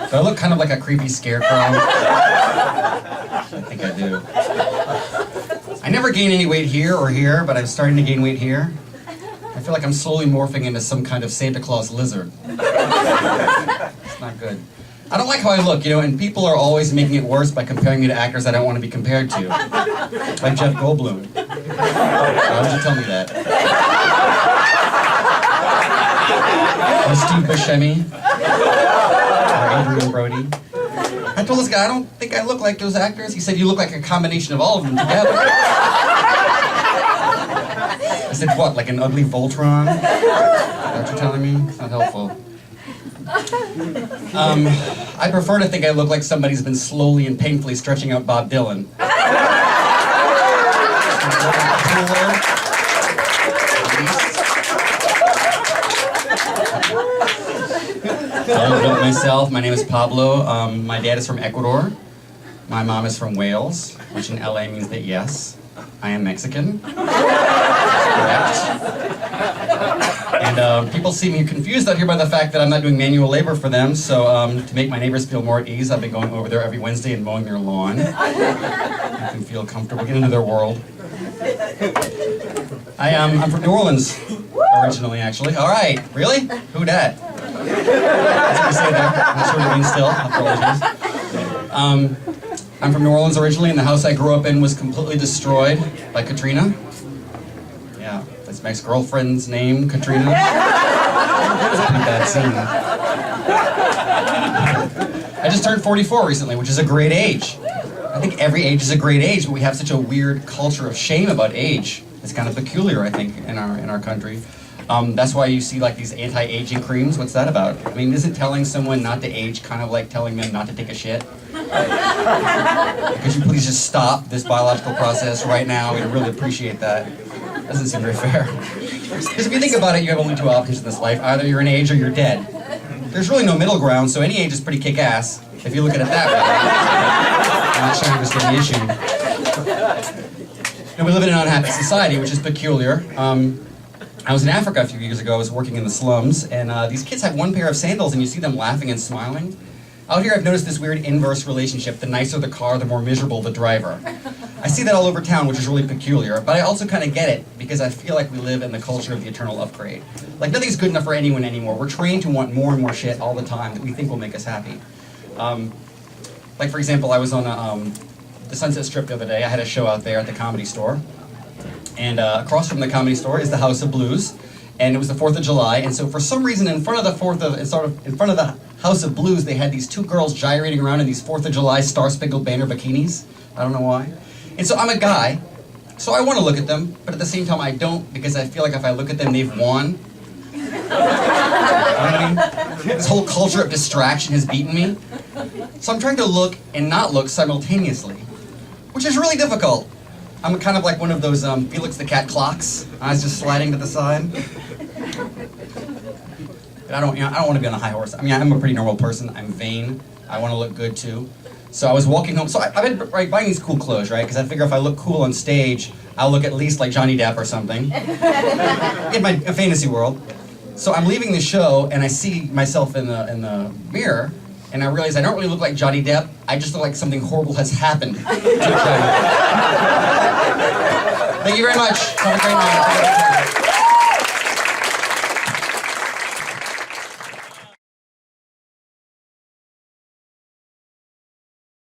Do I look kind of like a creepy scarecrow? I think I do. I never gain any weight here or here, but I'm starting to gain weight here. I feel like I'm slowly morphing into some kind of Santa Claus lizard. It's not good. I don't like how I look, and people are always making it worse by comparing me to actors I don't want to be compared to. Like Jeff Goldblum. Why would you tell me that? Or Steve Buscemi. Or Adrian Brody. I told this guy, I don't think I look like those actors. He said, you look like a combination of all of them together. I said, what, like an ugly Voltron? Is that what you're telling me? It's not helpful. I prefer to think I look like somebody's been slowly and painfully stretching out Bob Dylan. About myself, my name is Pablo. My dad is from Ecuador. My mom is from Wales, which in LA means that yes, I am Mexican. Correct. And people see me confused out here by the fact that I'm not doing manual labor for them, so to make my neighbors feel more at ease, I've been going over there every Wednesday and mowing their lawn. Make them feel comfortable, get into their world. I'm from New Orleans, originally, actually. All right, really? Who dat? That's what you say there. I'm not sure what it means still. Apologies. I'm from New Orleans originally, and the house I grew up in was completely destroyed by Katrina. Yeah, that's my ex-girlfriend's name, Katrina. That's a pretty bad scene. I just turned 44 recently, which is a great age. I think every age is a great age, but we have such a weird culture of shame about age. It's kind of peculiar, I think, in our country. That's why you see like these anti-aging creams. What's that about? I mean, isn't telling someone not to age kind of like telling them not to take a shit? Could you please just stop this biological process right now? We'd really appreciate that. Doesn't seem very fair. Because if you think about it, you have only two options in this life. Either you're an age or you're dead. There's really no middle ground, so any age is pretty kick-ass, if you look at it that way. I'm not sure I understand the issue. And we live in an unhappy society, which is peculiar. I was in Africa a few years ago. I was working in the slums, and these kids have one pair of sandals, and you see them laughing and smiling. Out here, I've noticed this weird inverse relationship. The nicer the car, the more miserable the driver. I see that all over town, which is really peculiar, but I also kind of get it, because I feel like we live in the culture of the eternal upgrade. Like, nothing's good enough for anyone anymore. We're trained to want more and more shit all the time that we think will make us happy. Like, for example, I was on the Sunset Strip the other day. I had a show out there at the Comedy Store. And across from the Comedy Store is the House of Blues, and it was the 4th of July, and so for some reason in front of the House of Blues, they had these two girls gyrating around in these 4th of July Star-Spangled Banner bikinis. I don't know why. And so I'm a guy, so I want to look at them, but at the same time I don't, because I feel like if I look at them, they've won. You know what I mean? This whole culture of distraction has beaten me. So I'm trying to look and not look simultaneously, which is really difficult. I'm kind of like one of those Felix the Cat clocks. Eyes just sliding to the side. But I don't want to be on a high horse. I mean, I'm a pretty normal person. I'm vain. I want to look good too. So I was walking home. So I've been buying these cool clothes, right? Because I figure if I look cool on stage, I'll look at least like Johnny Depp or something in my fantasy world. So I'm leaving the show and I see myself in the mirror. And I realize I don't really look like Johnny Depp. I just look like something horrible has happened to Johnny Depp. Thank you very much. Have a great night.